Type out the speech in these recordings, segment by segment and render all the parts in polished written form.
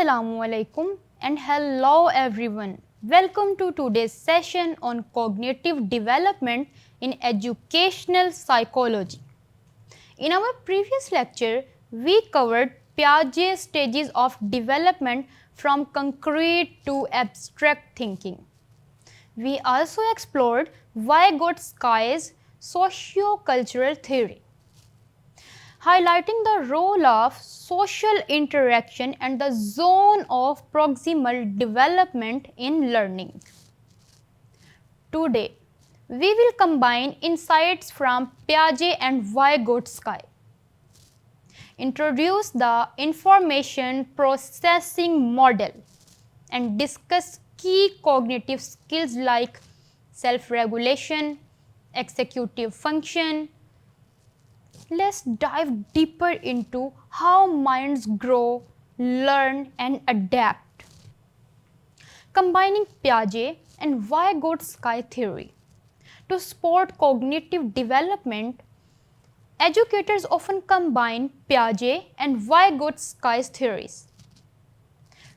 Assalamu alaikum and hello everyone. Welcome to today's session on cognitive development in educational psychology. In our previous lecture, we covered Piaget's stages of development from concrete to abstract thinking. We also explored Vygotsky's socio-cultural theory, highlighting the role of social interaction and the zone of proximal development in learning. Today, we will combine insights from Piaget and Vygotsky, introduce the information processing model, and discuss key cognitive skills like self-regulation, executive function. Let's dive deeper into how minds grow, learn, and adapt. Combining Piaget and Vygotsky theory. To support cognitive development, educators often combine Piaget and Vygotsky's theories,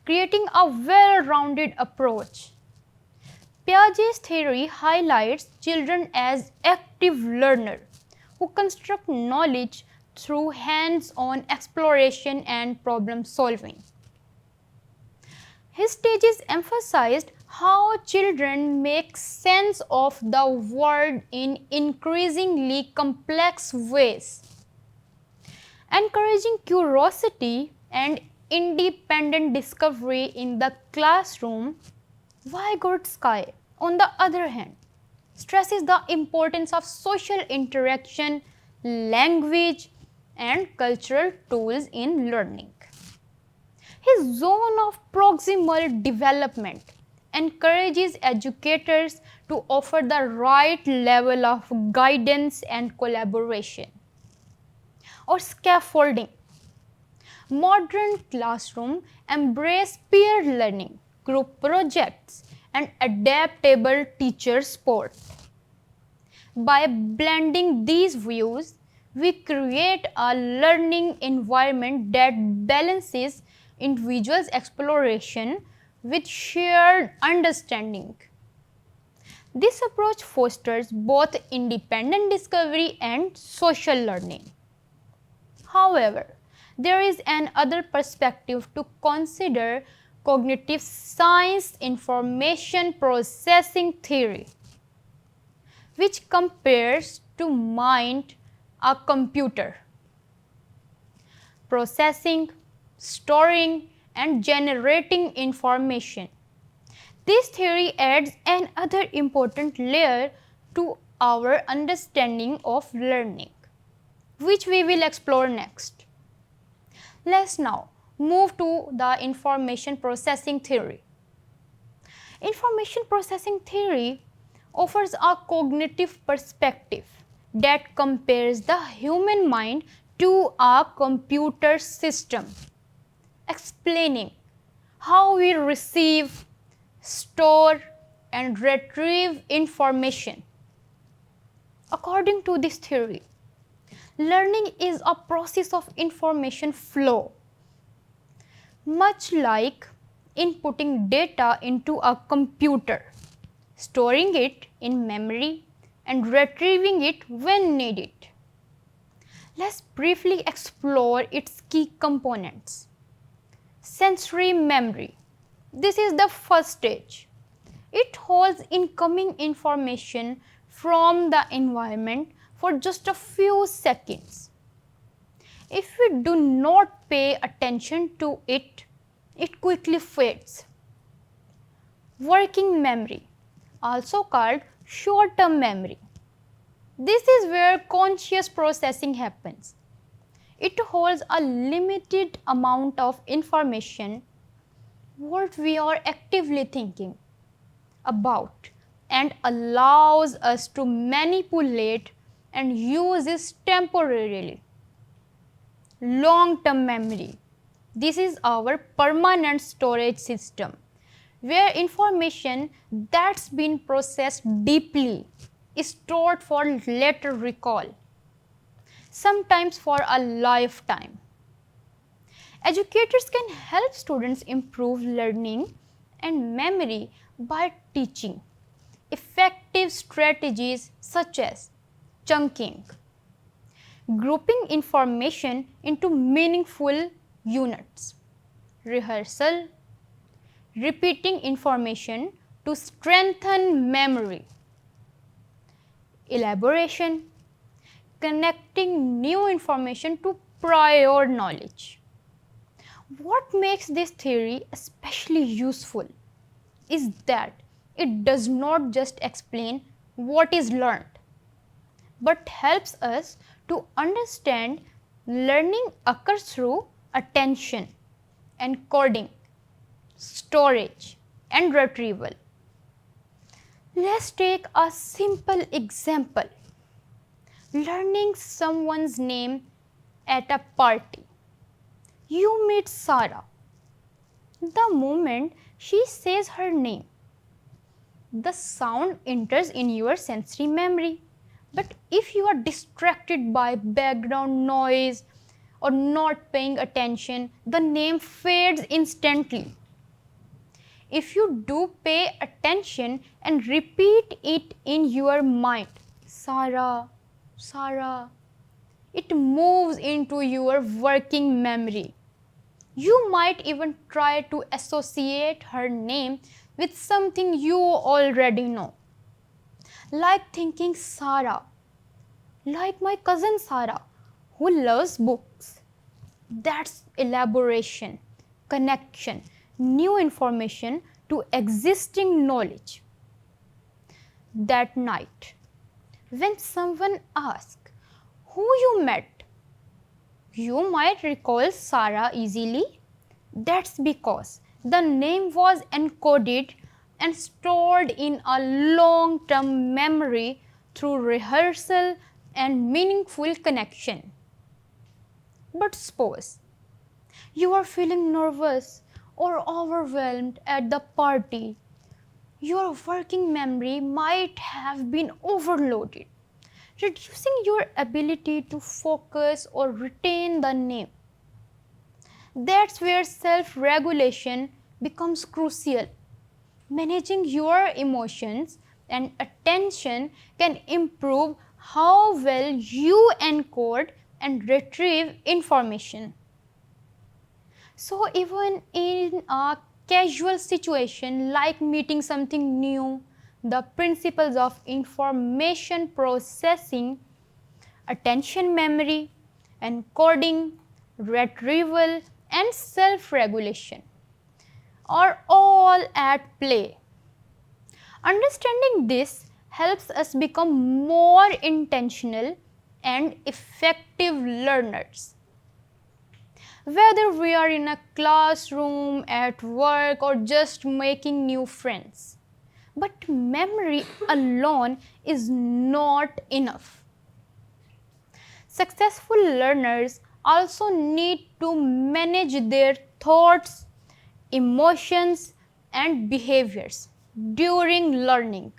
creating a well-rounded approach. Piaget's theory highlights children as active learners who construct knowledge through hands-on exploration and problem solving. His stages emphasized how children make sense of the world in increasingly complex ways, encouraging curiosity and independent discovery in the classroom. Vygotsky, on the other hand, stresses the importance of social interaction, language, and cultural tools in learning. His zone of proximal development encourages educators to offer the right level of guidance and collaboration. Or scaffolding. Modern classrooms embrace peer learning, group projects, and adaptable teacher support. By blending these views, we create a learning environment that balances individuals' exploration with shared understanding. This approach fosters both independent discovery and social learning. However, there is another perspective to consider: cognitive science information processing theory, which compares to mind a computer, processing, storing, and generating information. This theory adds another important layer to our understanding of learning, which we will explore next. Let's now move to the information processing theory. Information processing theory offers a cognitive perspective that compares the human mind to a computer system, explaining how we receive, store, and retrieve information. According to this theory, learning is a process of information flow, much like inputting data into a computer, storing it in memory, and retrieving it when needed. Let's briefly explore its key components. Sensory memory. This is the first stage. It holds incoming information from the environment for just a few seconds. If we do not pay attention to it, it quickly fades. Working memory, also called short-term memory. This is where conscious processing happens. It holds a limited amount of information, what we are actively thinking about, and allows us to manipulate and use it temporarily. Long-term memory. This is our permanent storage system, where information that's been processed deeply is stored for later recall, sometimes for a lifetime. Educators can help students improve learning and memory by teaching effective strategies such as chunking, grouping information into meaningful units, rehearsal, repeating information to strengthen memory, elaboration, connecting new information to prior knowledge. What makes this theory especially useful is that it does not just explain what is learned, but helps us to understand learning occurs through attention, encoding, storage, and retrieval. Let's take a simple example. Learning someone's name at a party. You meet Sarah. The moment she says her name, the sound enters in your sensory memory. But if you are distracted by background noise or not paying attention, the name fades instantly. If you do pay attention and repeat it in your mind, Sarah, Sarah, it moves into your working memory. You might even try to associate her name with something you already know. Like thinking Sarah, like my cousin Sarah, who loves books. That's elaboration, connection, new information to existing knowledge. That night, when someone asks who you met, you might recall Sarah easily. That's because the name was encoded and stored in a long-term memory through rehearsal and meaningful connection. But suppose you are feeling nervous or overwhelmed at the party. Your working memory might have been overloaded, reducing your ability to focus or retain the name. That's where self-regulation becomes crucial. Managing your emotions and attention can improve how well you encode and retrieve information. So even in a casual situation like meeting something new, the principles of information processing, attention memory, encoding, retrieval, and self-regulation are all at play. Understanding this helps us become more intentional and effective learners. Whether we are in a classroom, at work, or just making new friends. But memory alone is not enough. Successful learners also need to manage their thoughts, emotions, and behaviors during learning.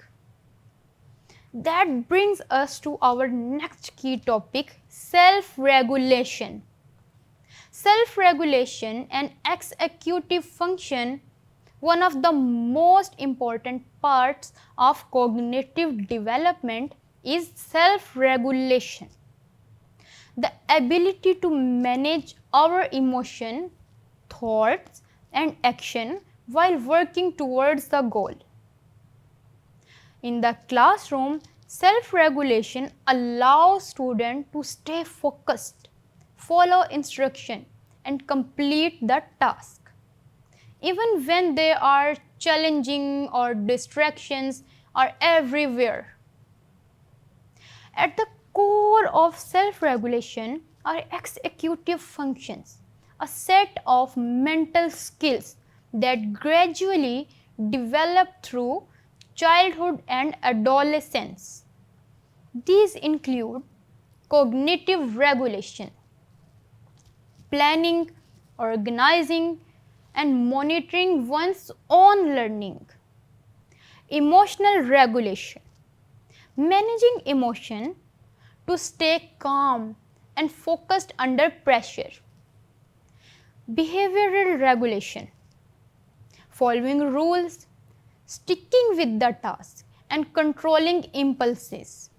That brings us to our next key topic, self-regulation. Self-regulation and executive function, one of the most important parts of cognitive development is self-regulation. The ability to manage our emotion, thoughts, and action while working towards the goal. In the classroom, self-regulation allows students to stay focused, follow instruction, and complete the task. Even when there are challenging or distractions are everywhere. At the core of self-regulation are executive functions, a set of mental skills that gradually develop through childhood and adolescence. These include cognitive regulation, planning, organizing, and monitoring one's own learning. Emotional regulation, managing emotion to stay calm and focused under pressure. behavioral regulation, following rules, sticking with the task, and controlling impulses.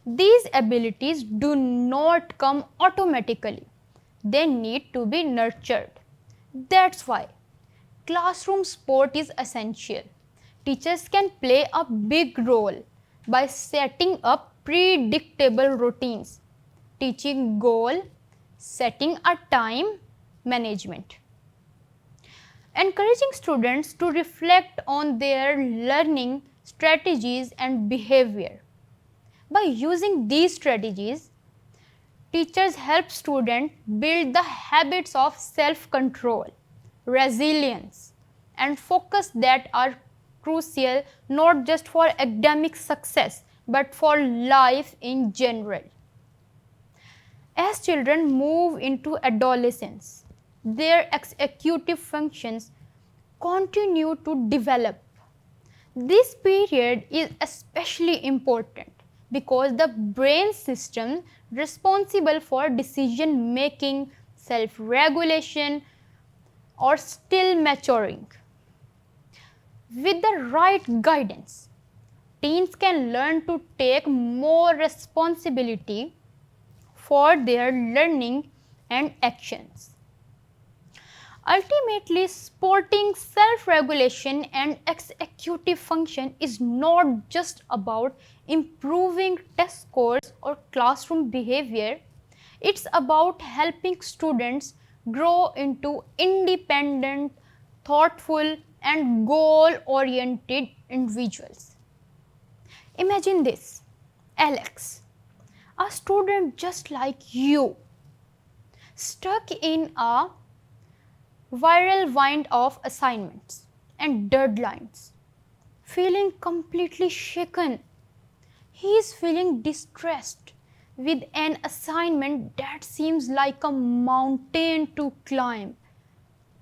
These abilities do not come automatically. They need to be nurtured. That's why classroom support is essential. Teachers can play a big role by setting up predictable routines, teaching goal, setting a time management, encouraging students to reflect on their learning strategies and behavior. By using these strategies, teachers help students build the habits of self-control, resilience, and focus that are crucial not just for academic success but for life in general. As children move into adolescence, their executive functions continue to develop. This period is especially important because the brain system responsible for decision making, self-regulation are still maturing. With the right guidance, teens can learn to take more responsibility for their learning and actions. Ultimately, supporting self-regulation and executive function is not just about improving test scores or classroom behavior, it's about helping students grow into independent, thoughtful, and goal-oriented individuals. Imagine this, Alex, a student just like you, stuck in a whirlwind of assignments and deadlines, feeling completely shaken. He is feeling distressed with an assignment that seems like a mountain to climb.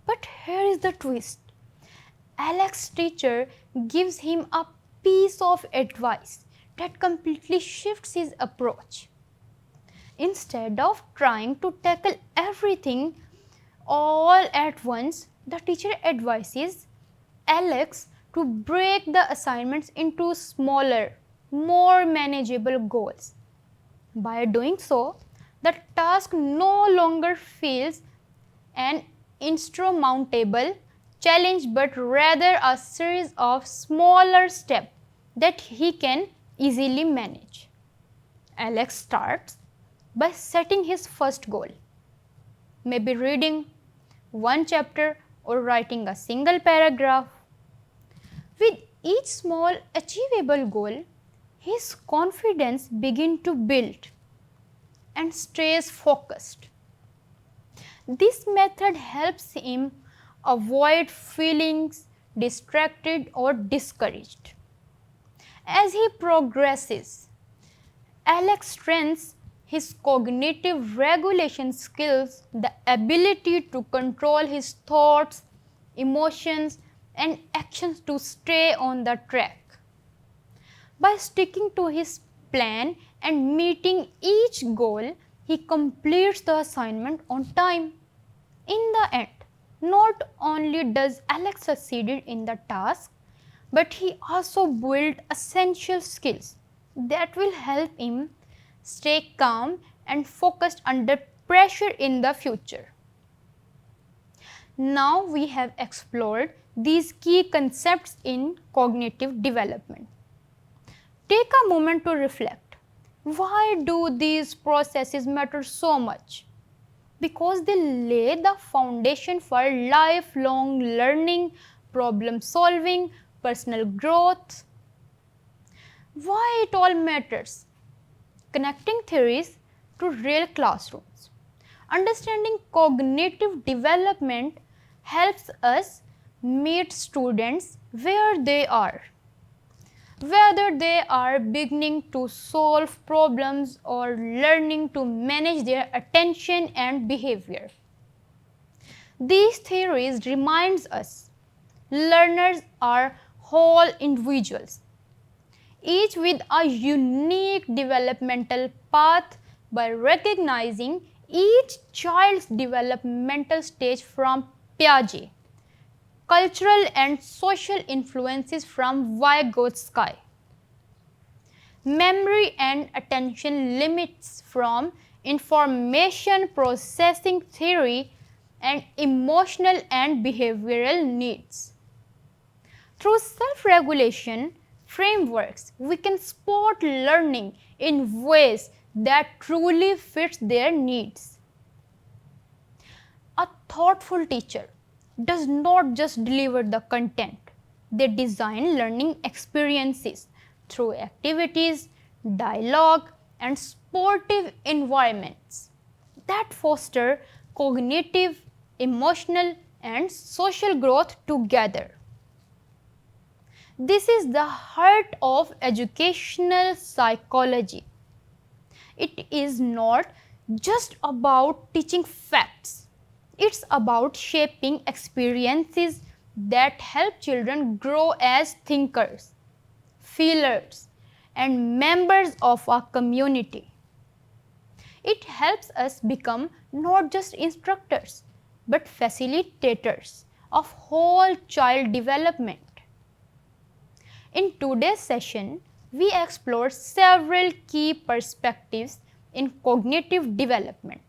But here is the twist. Alex's teacher gives him a piece of advice that completely shifts his approach. Instead of trying to tackle everything all at once, the teacher advises Alex to break the assignments into smaller, more manageable goals. By doing so, the task no longer feels an insurmountable challenge but rather a series of smaller steps that he can easily manage. Alex starts by setting his first goal, maybe reading one chapter or writing a single paragraph. With each small achievable goal, his confidence begins to build and stays focused. This method helps him avoid feeling distracted or discouraged. As he progresses, Alex strengthens his cognitive regulation skills, the ability to control his thoughts, emotions, and actions to stay on the track. By sticking to his plan and meeting each goal, he completes the assignment on time. In the end, not only does Alex succeed in the task, but he also built essential skills that will help him stay calm and focused under pressure in the future. Now we have explored these key concepts in cognitive development. Take a moment to reflect. Why do these processes matter so much? Because they lay the foundation for lifelong learning, problem solving, personal growth. Why it all matters? Connecting theories to real classrooms. Understanding cognitive development helps us meet students where they are, whether they are beginning to solve problems or learning to manage their attention and behavior. These theories remind us learners are whole individuals, each with a unique developmental path. By recognizing Each child's developmental stage from Piaget, cultural and social influences from Vygotsky, memory and attention limits from information processing theory, and emotional and behavioral needs. Through self-regulation frameworks, we can support learning in ways that truly fits their needs. A thoughtful teacher does not just deliver the content, they design learning experiences through activities, dialogue, and sportive environments that foster cognitive, emotional, and social growth together. This is the heart of educational psychology. It is not just about teaching facts, it's about shaping experiences that help children grow as thinkers, feelers, and members of a community. It helps us become not just instructors but facilitators of whole child development. In today's session, we explore several key perspectives in cognitive development.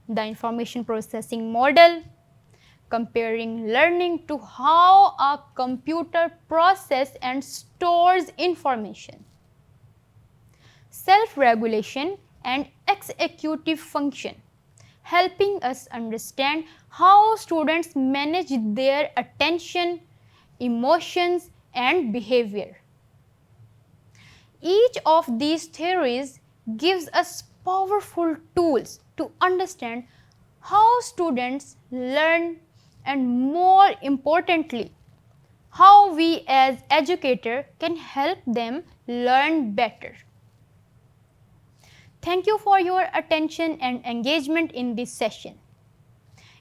The information processing model, comparing learning to how a computer processes and stores information. Self-regulation and executive function, helping us understand how students manage their attention, emotions, and behavior. Each of these theories gives us powerful tools to understand how students learn and, more importantly, how we as educators can help them learn better. Thank you for your attention and engagement in this session.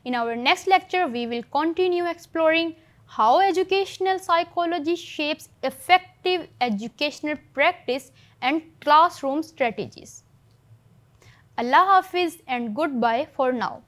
In our next lecture, we will continue exploring how educational psychology shapes effective educational practice and classroom strategies. Allah Hafiz and goodbye for now.